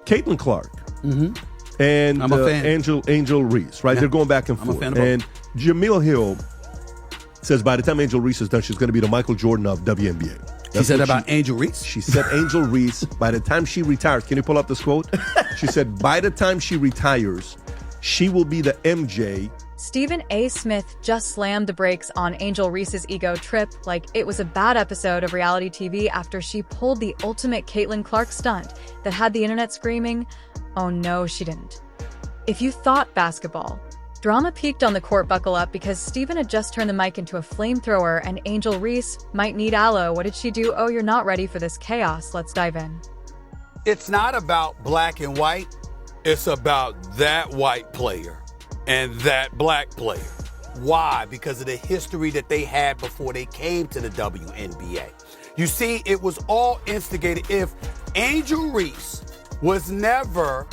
Caitlin Clark and I'm a fan. Angel Reese, right? Yeah. They're going back and I'm a forth. fan of both. And Jamil Hill says by the time Angel Reese is done, she's going to be the Michael Jordan of WNBA. She said about Angel Reese? She said Angel Reese, by the time she retires, can you pull up this quote? She said, by the time she retires, she will be the MJ. Stephen A. Smith just slammed the brakes on Angel Reese's ego trip like it was a bad episode of reality TV after she pulled the ultimate Caitlin Clark stunt that had the internet screaming, "Oh no, she didn't." If you thought basketball, drama peaked on the court buckle up because Stephen had just turned the mic into a flamethrower and Angel Reese might need aloe. What did she do? Oh, you're not ready for this chaos. Let's dive in. It's not about black and white. It's about that white player and that black player. Why? Because of the history that they had before they came to the WNBA. You see, it was all instigated. If Angel Reese was never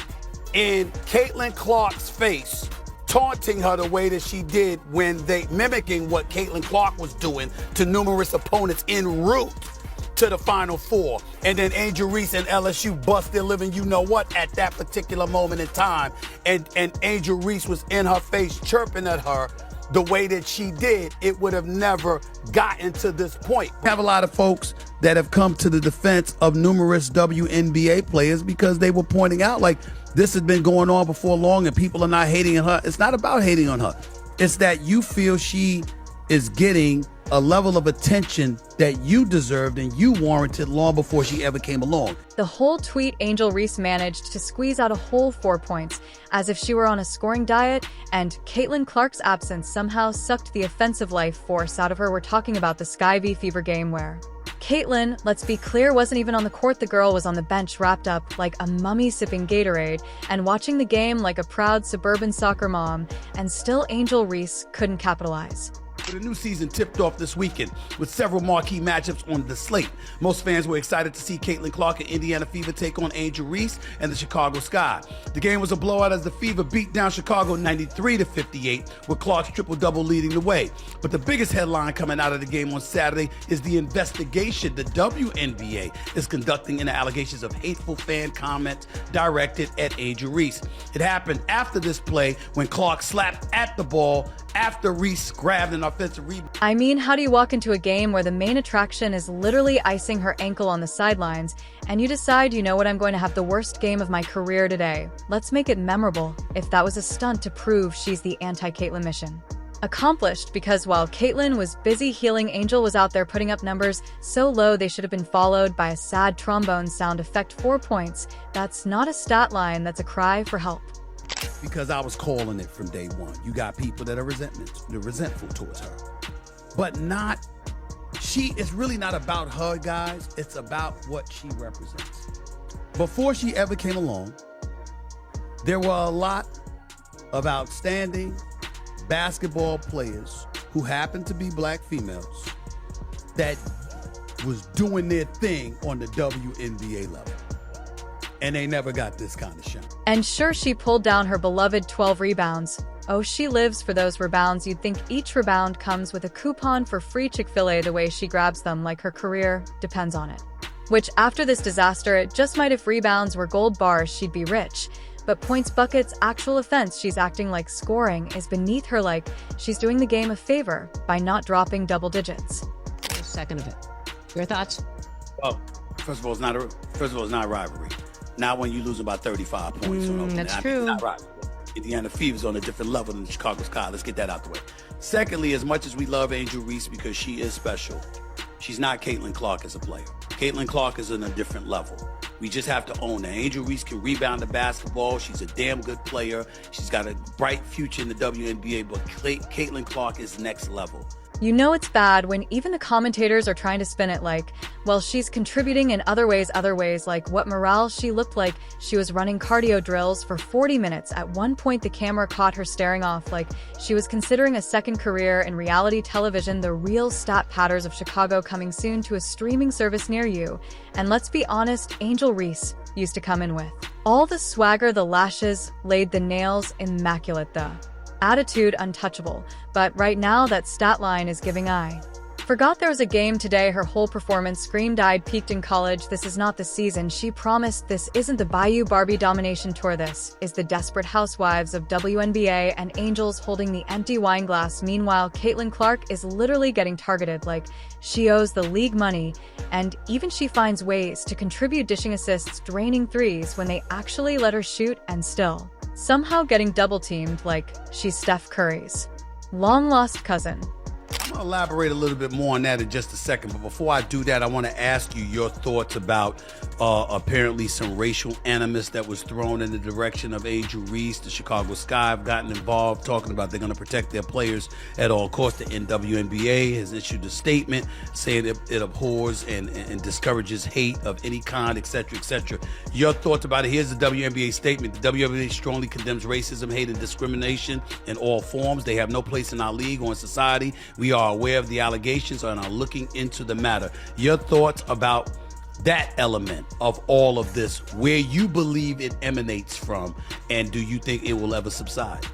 in Caitlin Clark's face, taunting her the way that she did when they mimicking what Caitlin Clark was doing to numerous opponents en route to the Final Four. And then Angel Reese and LSU bust their living you-know-what at that particular moment in time. And Angel Reese was in her face chirping at her the way that she did. It would have never gotten to this point. We have a lot of folks that have come to the defense of numerous WNBA players because they were pointing out, like, this has been going on before long and people are not hating on her. It's not about hating on her. It's that you feel she is getting a level of attention that you deserved and you warranted long before she ever came along. The whole tweet, Angel Reese managed to squeeze out a whole 4 points, as if she were on a scoring diet, and Caitlin Clark's absence somehow sucked the offensive life force out of her. We're talking about the Sky v Fever game where Caitlin, let's be clear, wasn't even on the court. The girl was on the bench wrapped up like a mummy sipping Gatorade and watching the game like a proud suburban soccer mom, and still Angel Reese couldn't capitalize. The new season tipped off this weekend with several marquee matchups on the slate. Most fans were excited to see Caitlin Clark and Indiana Fever take on Angel Reese and the Chicago Sky. The game was a blowout as the Fever beat down Chicago 93-58, with Clark's triple-double leading the way. But the biggest headline coming out of the game on Saturday is the investigation the WNBA is conducting into allegations of hateful fan comments directed at Angel Reese. It happened after this play when Clark slapped at the ball after Reese grabbed an offensive rebound. I mean, how do you walk into a game where the main attraction is literally icing her ankle on the sidelines, and you decide, you know what, I'm going to have the worst game of my career today. Let's make it memorable, if that was a stunt to prove she's the anti-Caitlin mission. Accomplished, because while Caitlin was busy healing, Angel was out there putting up numbers so low they should have been followed by a sad trombone sound effect. 4 points. That's not a stat line, that's a cry for help. Because I was calling it from day one. You got people that are resentful towards her. But it's really not about her, guys. It's about what she represents. Before she ever came along, there were a lot of outstanding basketball players who happened to be black females that was doing their thing on the WNBA level. And they never got this kind of shine. And sure, she pulled down her beloved 12 rebounds. Oh, she lives for those rebounds. You'd think each rebound comes with a coupon for free Chick-fil-A the way she grabs them, like her career depends on it. Which, after this disaster, it just might. If rebounds were gold bars, she'd be rich. But points, buckets, actual offense, she's acting like scoring is beneath her, like she's doing the game a favor by not dropping double digits. A second of it. Your thoughts? Well, first of all, it's not a rivalry. Not when you lose about 35 points. That's true. It's not right. Indiana Fever's on a different level than the Chicago Sky. Let's get that out the way. Secondly, as much as we love Angel Reese because she is special, she's not Caitlin Clark as a player. Caitlin Clark is on a different level. We just have to own that. Angel Reese can rebound the basketball. She's a damn good player. She's got a bright future in the WNBA, but Caitlin Clark is next level. You know it's bad when even the commentators are trying to spin it like, well, she's contributing in other ways, like what morale she looked like. She was running cardio drills for 40 minutes. At one point, the camera caught her staring off like she was considering a second career in reality television. The real stat patters of Chicago coming soon to a streaming service near you. And let's be honest, Angel Reese used to come in with all the swagger, the lashes, laid the nails, immaculate, the attitude untouchable, but right now that stat line is giving eye. Forgot there was a game today. Her whole performance screamed I'd peaked in college. This is not the season. She promised this isn't the Bayou Barbie domination tour. This is the Desperate Housewives of WNBA and Angels holding the empty wine glass. Meanwhile, Caitlin Clark is literally getting targeted like she owes the league money, and even she finds ways to contribute, dishing assists, draining threes when they actually let her shoot, and still somehow getting double teamed like she's Steph Curry's long lost cousin. I'm going to elaborate a little bit more on that in just a second. But before I do that, I want to ask you your thoughts about apparently some racial animus that was thrown in the direction of Angel Reese. The Chicago Sky have gotten involved, talking about they're going to protect their players at all costs. The WNBA has issued a statement saying it abhors and discourages hate of any kind, etc., etc. Your thoughts about it? Here's the WNBA statement. The WNBA strongly condemns racism, hate, and discrimination in all forms. They have no place in our league or in society. We are aware of the allegations and are looking into the matter. Your thoughts about that element of all of this, where you believe it emanates from, and do you think it will ever subside?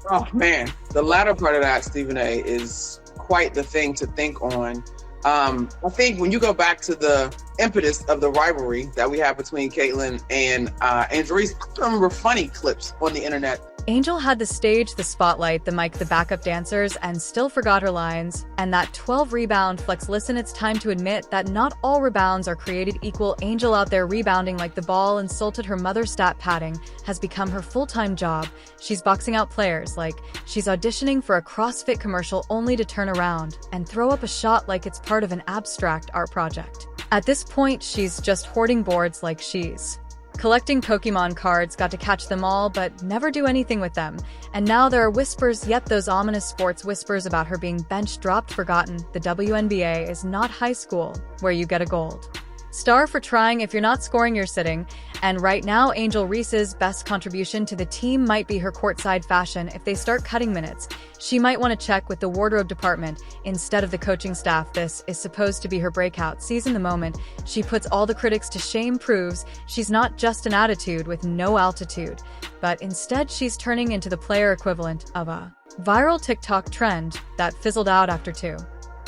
Oh man, the latter part of that, Stephen A, is quite the thing to think on. I think when you go back to the impetus of the rivalry that we have between Caitlin and Angel Reese, I remember funny clips on the internet. Angel had the stage, the spotlight, the mic, the backup dancers, and still forgot her lines. And that 12 rebound flex. Listen, it's time to admit that not all rebounds are created equal. Angel out there rebounding like the ball insulted her mother. Stat padding has become her full-time job. She's boxing out players like she's auditioning for a CrossFit commercial only to turn around and throw up a shot like it's part of an abstract art project. At this point, she's just hoarding boards like she's collecting Pokemon cards, got to catch them all, but never do anything with them. And now there are whispers, yet those ominous sports whispers about her being bench dropped, forgotten. The WNBA is not high school, where you get a gold star for trying. If you're not scoring, you're sitting. And right now, Angel Reese's best contribution to the team might be her courtside fashion. If they start cutting minutes, she might want to check with the wardrobe department instead of the coaching staff. This is supposed to be her breakout season. The moment she puts all the critics to shame proves she's not just an attitude with no altitude, but instead she's turning into the player equivalent of a viral TikTok trend that fizzled out after 2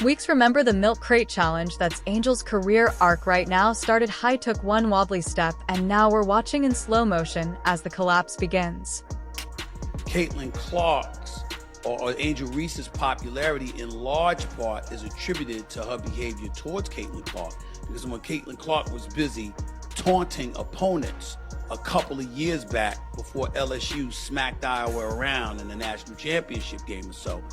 weeks. Remember the milk crate challenge? That's Angel's career arc right now. Started high, took one wobbly step, and now we're watching in slow motion as the collapse begins. Caitlin Clark's or Angel Reese's popularity in large part is attributed to her behavior towards Caitlin Clark, because when Caitlin Clark was busy taunting opponents a couple of years back before LSU smacked Iowa around in the national championship game or so,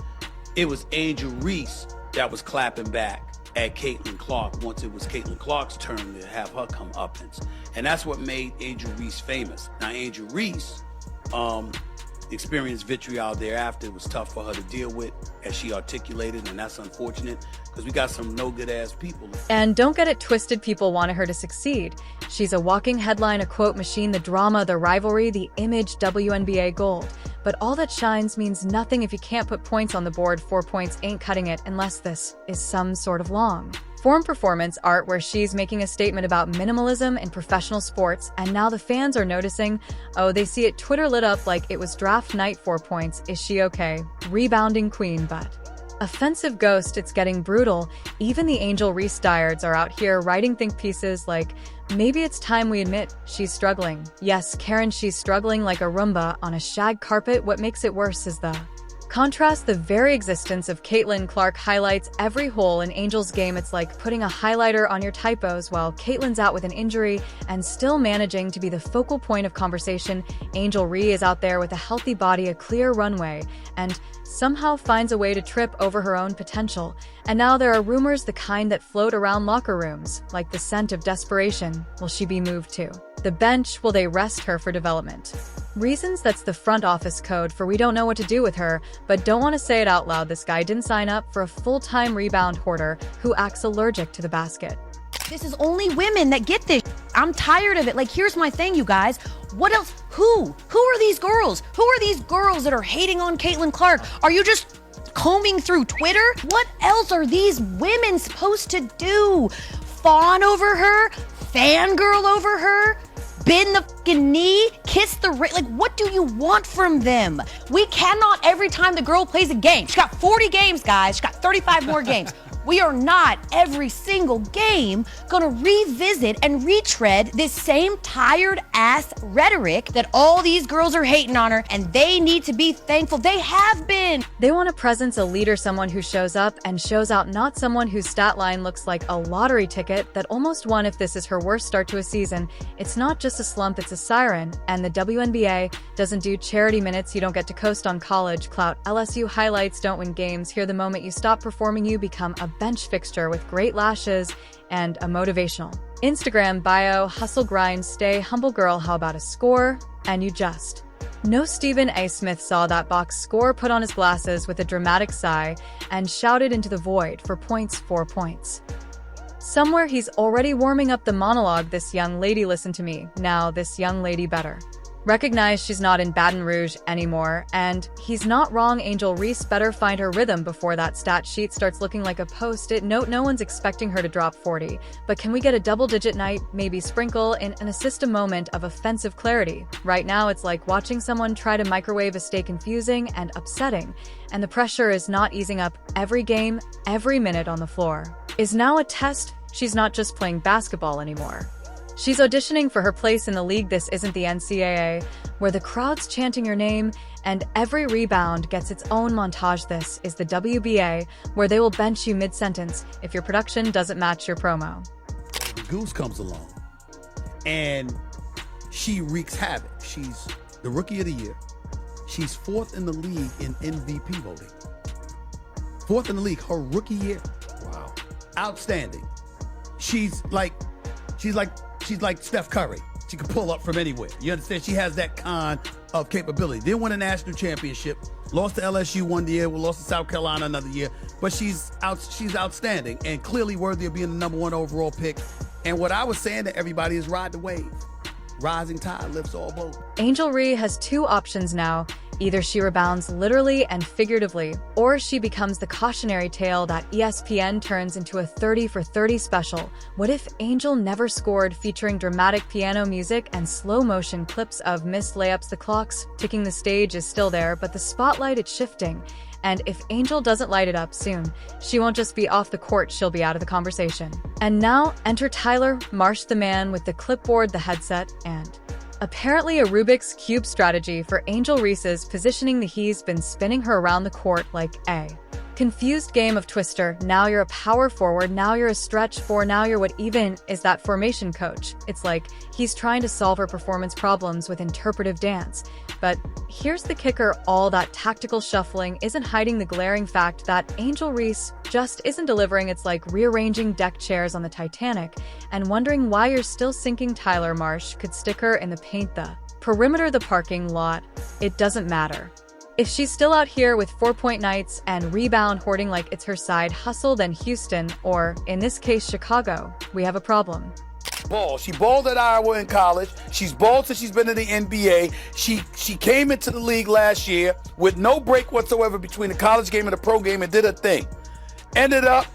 it was Angel Reese that was clapping back at Caitlin Clark once it was Caitlin Clark's turn to have her comeuppance. And that's what made Angel Reese famous. Now, Angel Reese experienced vitriol thereafter. It was tough for her to deal with, as she articulated, and that's unfortunate because we got some no-good-ass people. And don't get it twisted, people wanted her to succeed. She's a walking headline, a quote machine, the drama, the rivalry, the image, WNBA gold. But all that shines means nothing if you can't put points on the board. 4 points ain't cutting it unless this is some sort of long-form performance art where she's making a statement about minimalism in professional sports, and now the fans are noticing. Oh, they see it. Twitter lit up like it was draft night. 4 points. Is she okay? Rebounding queen, but offensive ghost. It's getting brutal. Even the Angel Reese diehards are out here writing think pieces like, maybe it's time we admit she's struggling. Yes, Karen, she's struggling like a Roomba on a shag carpet. What makes it worse is the contrast. The very existence of Caitlin Clark highlights every hole in Angel's game. It's like putting a highlighter on your typos while Caitlin's out with an injury and still managing to be the focal point of conversation. Angel Reese is out there with a healthy body, a clear runway, and somehow finds a way to trip over her own potential. And now there are rumors, the kind that float around locker rooms, like the scent of desperation. Will she be moved to the bench? Will they rest her for development reasons? That's the front office code for we don't know what to do with her, but don't want to say it out loud. This guy didn't sign up for a full-time rebound hoarder who acts allergic to the basket. This is only women that get this. I'm tired of it. Like, here's my thing, you guys. What else? Who are these girls? Who are these girls that are hating on Caitlin Clark? Are you just combing through Twitter? What else are these women supposed to do? Fawn over her? Fangirl over her? bend the fucking knee, kiss the ring. Like, what do you want from them? We cannot every time the girl plays a game. She got 40 games, guys. She got 35 more games. We are not every single game gonna revisit and retread this same tired ass rhetoric that all these girls are hating on her, and they need to be thankful. They have been. They want a presence, a leader, someone who shows up and shows out, not someone whose stat line looks like a lottery ticket that almost won if this is her worst start to a season. It's not just a slump, it's a siren. And the WNBA doesn't do charity minutes, you don't get to coast on college clout. LSU highlights don't win games. Here, the moment you stop performing, you become a bench fixture with great lashes and a motivational Instagram bio, hustle, grind, stay humble girl. How about a score? And you just. No. Stephen A. Smith saw that box score, put on his glasses with a dramatic sigh, and shouted into the void, for points, 4 points. Somewhere he's already warming up the monologue. This young lady, listen to me. Now, this young lady better recognize she's not in Baton Rouge anymore, and he's not wrong. Angel Reese better find her rhythm before that stat sheet starts looking like a post-it note. No one's expecting her to drop 40, but can we get a double-digit night, maybe sprinkle in an assist, a moment of offensive clarity? Right now, it's like watching someone try to microwave a steak, confusing and upsetting, and the pressure is not easing up. Every game, every minute on the floor is now a test. She's not just playing basketball anymore. She's auditioning for her place in the league. This isn't the NCAA, where the crowd's chanting your name and every rebound gets its own montage. This is the WBA, where they will bench you mid-sentence if your production doesn't match your promo. The Goose comes along, and she wreaks havoc. She's the Rookie of the Year. She's 4th in the league in MVP voting. 4th in the league, her rookie year. Wow. Outstanding. She's like Steph Curry. She can pull up from anywhere. You understand? She has that kind of capability. Didn't win a national championship. Lost to LSU one year. We lost to South Carolina another year. But she's outstanding and clearly worthy of being the #1 overall pick. And what I was saying to everybody is ride the wave. Rising tide lifts all boats. Angel Reese has two options now. Either she rebounds literally and figuratively, or she becomes the cautionary tale that ESPN turns into a 30 for 30 special. What if Angel never scored, featuring dramatic piano music and slow motion clips of missed layups? The clock's ticking, the stage is still there, but the spotlight, it's shifting. And if Angel doesn't light it up soon, she won't just be off the court, she'll be out of the conversation. And now, enter Tyler Marsh, the man with the clipboard, the headset, and apparently a Rubik's Cube strategy for Angel Reese's positioning. He's been spinning her around the court like a confused game of Twister. Now you're a power forward, now you're a stretch four, now you're what even is that formation coach? It's like he's trying to solve her performance problems with interpretive dance. But here's the kicker, all that tactical shuffling isn't hiding the glaring fact that Angel Reese just isn't delivering. It's like rearranging deck chairs on the Titanic and wondering why you're still sinking. Tyler Marsh could stick her in the paint, the perimeter, the parking lot. It doesn't matter. If she's still out here with 4-point nights and rebound hoarding like it's her side hustle, then Houston, or in this case Chicago, we have a problem. Ball. She balled at Iowa in college. She's balled since she's been in the NBA. She came into the league last year with no break whatsoever between the college game and the pro game and did her thing. Ended up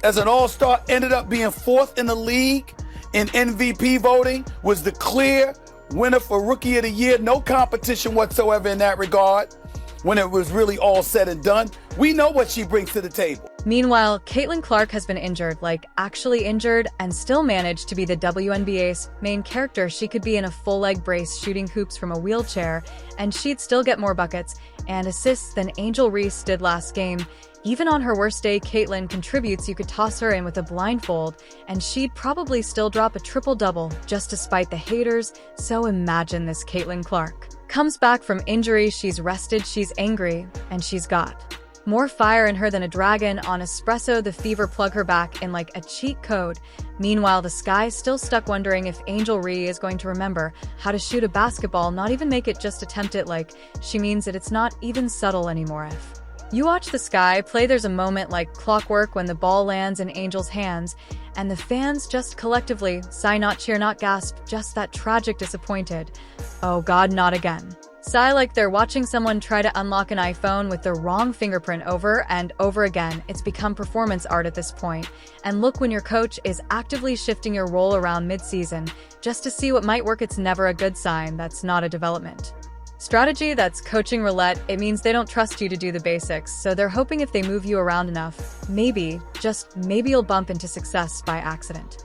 as an all-star, ended up being 4th in the league in MVP voting, was the clear winner for Rookie of the Year. No competition whatsoever in that regard. When it was really all said and done, we know what she brings to the table. Meanwhile, Caitlin Clark has been injured, like actually injured, and still managed to be the WNBA's main character. She could be in a full leg brace shooting hoops from a wheelchair, and she'd still get more buckets and assists than Angel Reese did last game. Even on her worst day, Caitlin contributes. You could toss her in with a blindfold, and she'd probably still drop a triple-double just to spite the haters. So imagine this Caitlin Clark comes back from injury, she's rested, she's angry, and she's got more fire in her than a dragon on espresso. The fever plug her back in like a cheat code. Meanwhile, the sky's still stuck wondering if Angel Reese is going to remember how to shoot a basketball, not even make it, just attempt it. Like she means it. It's not even subtle anymore. If you watch the sky play, there's a moment like clockwork when the ball lands in Angel's hands, and the fans just collectively sigh, not cheer, not gasp, just that tragic disappointed, oh God, not again. Sigh like they're watching someone try to unlock an iPhone with the wrong fingerprint over and over again. It's become performance art at this point. And look, when your coach is actively shifting your role around mid-season just to see what might work, it's never a good sign. That's not a development strategy, that's coaching roulette. It means they don't trust you to do the basics, so they're hoping if they move you around enough, maybe, just maybe, you'll bump into success by accident.